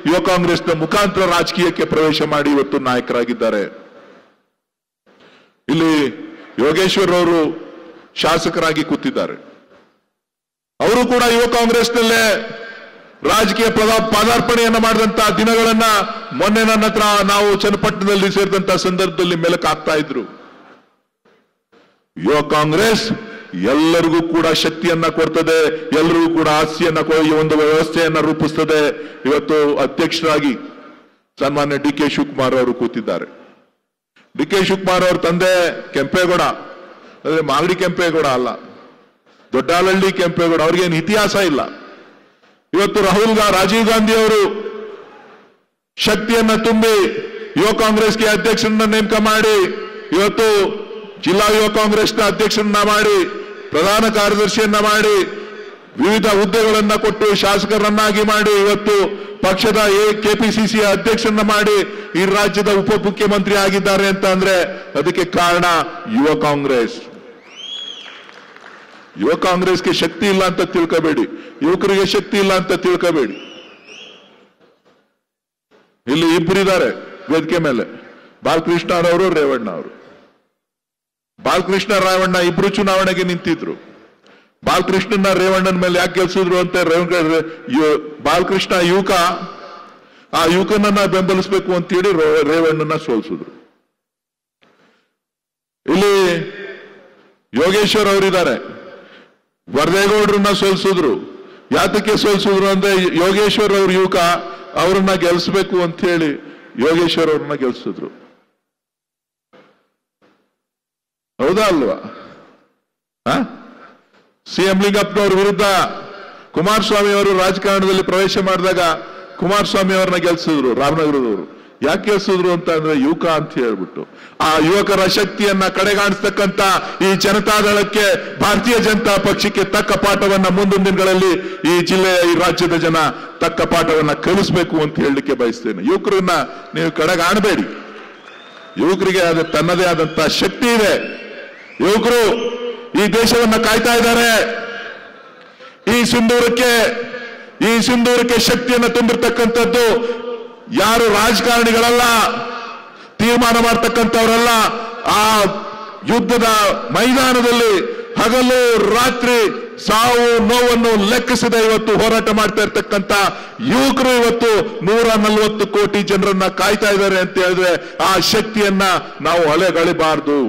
ಯುವ ಕಾಂಗ್ರೆಸ್ನ ಮುಖಾಂತರ ರಾಜಕೀಯಕ್ಕೆ ಪ್ರವೇಶ ಮಾಡಿ ಇವತ್ತು ನಾಯಕರಾಗಿದ್ದಾರೆ. ಇಲ್ಲಿ ಯೋಗೇಶ್ವರ್ ಅವರು ಶಾಸಕರಾಗಿ ಕೂತಿದ್ದಾರೆ. ಅವರು ಕೂಡ ಯುವ ಕಾಂಗ್ರೆಸ್ನಲ್ಲೇ ರಾಜಕೀಯ ಪಾದಾರ್ಪಣೆಯನ್ನ ಮಾಡಿದಂತಹ ದಿನಗಳನ್ನ ಮೊನ್ನೆ ನನ್ನ ಹತ್ರ ನಾವು ಚನ್ನಪಟ್ಟಣದಲ್ಲಿ ಸೇರಿದಂತಹ ಸಂದರ್ಭದಲ್ಲಿ ಮೆಲುಕು ಹಾಕ್ತಾ ಇದ್ರು. ಯುವ ಕಾಂಗ್ರೆಸ್ ಎಲ್ಲರಿಗೂ ಕೂಡ ಶಕ್ತಿಯನ್ನ ಕೊಡ್ತದೆ, ಎಲ್ಲರಿಗೂ ಕೂಡ ಆಸ್ತಿಯನ್ನ ಈ ಒಂದು ವ್ಯವಸ್ಥೆಯನ್ನ ರೂಪಿಸ್ತದೆ. ಇವತ್ತು ಅಧ್ಯಕ್ಷರಾಗಿ ಸನ್ಮಾನ್ಯ ಡಿ ಕೆ ಶಿವಕುಮಾರ್ ಅವರು ಕೂತಿದ್ದಾರೆ. ಡಿ ಕೆ ಶಿವಕುಮಾರ್ ಅವ್ರ ತಂದೆ ಕೆಂಪೇಗೌಡ, ಅಂದ್ರೆ ಮಾಗಡಿ ಕೆಂಪೇಗೌಡ ಅಲ್ಲ, ದೊಡ್ಡಾಲಹಳ್ಳಿ ಕೆಂಪೇಗೌಡ. ಅವ್ರಿಗೇನು ಇತಿಹಾಸ ಇಲ್ಲ. ಇವತ್ತು ರಾಜೀವ್ ಗಾಂಧಿ ಅವರು ಶಕ್ತಿಯನ್ನ ತುಂಬಿ ಯುವ ಕಾಂಗ್ರೆಸ್ಗೆ ಅಧ್ಯಕ್ಷರನ್ನ ನೇಮಕ ಮಾಡಿ, ಇವತ್ತು ಜಿಲ್ಲಾ ಯುವ ಕಾಂಗ್ರೆಸ್ನ ಅಧ್ಯಕ್ಷರನ್ನ ಮಾಡಿ, ಪ್ರಧಾನ ಕಾರ್ಯದರ್ಶಿಯನ್ನ ಮಾಡಿ, ವಿವಿಧ ಹುದ್ದೆಗಳನ್ನ ಕೊಟ್ಟು ಶಾಸಕರನ್ನಾಗಿ ಮಾಡಿ, ಇವತ್ತು ಪಕ್ಷದ ಕೆಪಿಸಿಸಿ ಅಧ್ಯಕ್ಷರನ್ನ ಮಾಡಿ ಈ ರಾಜ್ಯದ ಉಪಮುಖ್ಯಮಂತ್ರಿ ಆಗಿದ್ದಾರೆ ಅಂತ ಅಂದ್ರೆ ಅದಕ್ಕೆ ಕಾರಣ ಯುವ ಕಾಂಗ್ರೆಸ್. ಯುವ ಕಾಂಗ್ರೆಸ್ಗೆ ಶಕ್ತಿ ಇಲ್ಲ ಅಂತ ತಿಳ್ಕೋಬೇಡಿ, ಯುವಕರಿಗೆ ಶಕ್ತಿ ಇಲ್ಲ ಅಂತ ತಿಳ್ಕೋಬೇಡಿ. ಇಲ್ಲಿ ಇಬ್ಬರಿದ್ದಾರೆ ವೇದಿಕೆ ಮೇಲೆ, ಬಾಲಕೃಷ್ಣರವರು, ರೇವಣ್ಣ ಅವರು. ಬಾಲಕೃಷ್ಣ ರೇವಣ್ಣ ಇಬ್ರು ಚುನಾವಣೆಗೆ ನಿಂತಿದ್ರು. ಬಾಲಕೃಷ್ಣನ ರೇವಣ್ಣನ ಮೇಲೆ ಯಾಕೆ ಗೆಲ್ಸಿದ್ರು ಅಂತ ಬಾಲಕೃಷ್ಣ ಯುವಕ, ಆ ಯುವಕನನ್ನ ಬೆಂಬಲಿಸಬೇಕು ಅಂತೇಳಿ ರೇವಣ್ಣನ ಸೋಲ್ಸಿದ್ರು. ಇಲ್ಲಿ ಯೋಗೇಶ್ವರ್ ಅವರಿದ್ದಾರೆ, ವರದೇಗೌಡರನ್ನ ಸೋಲ್ಸಿದ್ರು. ಯಾತಕ್ಕೆ ಸೋಲ್ಸಿದ್ರು ಅಂದ್ರೆ ಯೋಗೇಶ್ವರ್ ಅವ್ರ ಯುವಕ, ಅವರನ್ನ ಗೆಲ್ಸ್ಬೇಕು ಅಂತ ಹೇಳಿ ಯೋಗೇಶ್ವರ್ ಅವ್ರನ್ನ ಗೆಲ್ಸಿದ್ರು. ಹೌದಾ ಅಲ್ವಾ? ಸಿಎಂ ಲಿಂಗಪ್ಪನವ್ರ ವಿರುದ್ಧ ಕುಮಾರಸ್ವಾಮಿ ಅವರು ರಾಜಕಾರಣದಲ್ಲಿ ಪ್ರವೇಶ ಮಾಡಿದಾಗ ಕುಮಾರಸ್ವಾಮಿ ಅವ್ರನ್ನ ಗೆಲ್ಸಿದ್ರು ರಾಮನಗರದವರು. ಯಾಕೆ ಗೆಲ್ಸಿದ್ರು ಅಂತ ಅಂದ್ರೆ ಯುವಕ ಅಂತ ಹೇಳ್ಬಿಟ್ಟು. ಆ ಯುವಕರ ಶಕ್ತಿಯನ್ನ ಕಡೆಗಾಣಿಸ್ತಕ್ಕಂತ ಈ ಜನತಾದಳಕ್ಕೆ, ಭಾರತೀಯ ಜನತಾ ಪಕ್ಷಕ್ಕೆ ತಕ್ಕ ಪಾಠವನ್ನ ಮುಂದಿನ ದಿನಗಳಲ್ಲಿ ಈ ಜಿಲ್ಲೆಯ, ಈ ರಾಜ್ಯದ ಜನ ತಕ್ಕ ಪಾಠವನ್ನ ಕಲಿಸ್ಬೇಕು ಅಂತ ಹೇಳಲಿಕ್ಕೆ ಬಯಸ್ತೇನೆ. ಯುವಕರನ್ನ ನೀವು ಕಡೆಗಾಣಬೇಡಿ. ಯುವಕರಿಗೆ ತನ್ನದೇ ಆದಂತ ಶಕ್ತಿ ಇದೆ. ಯುವಕರು ಈ ದೇಶವನ್ನ ಕಾಯ್ತಾ ಇದ್ದಾರೆ. ಈ ಸಿಂಧೂರಕ್ಕೆ ಶಕ್ತಿಯನ್ನು ತುಂಬಿರ್ತಕ್ಕಂಥದ್ದು ಯಾರು ರಾಜಕಾರಣಿಗಳಲ್ಲ, ತೀರ್ಮಾನ ಮಾಡ್ತಕ್ಕಂಥವರಲ್ಲ. ಆ ಯುದ್ಧದ ಮೈದಾನದಲ್ಲಿ ಹಗಲು ರಾತ್ರಿ ಸಾವು ನೋವನ್ನು ಲೆಕ್ಕಿಸದೆ ಇವತ್ತು ಹೋರಾಟ ಮಾಡ್ತಾ ಇರ್ತಕ್ಕಂಥ ಯುವಕರು ಇವತ್ತು 140 ಕೋಟಿ ಜನರನ್ನ ಕಾಯ್ತಾ ಇದ್ದಾರೆ ಅಂತ ಹೇಳಿದ್ರೆ ಆ ಶಕ್ತಿಯನ್ನ ನಾವು ಅಲಗಳಿಬಾರ್ದು.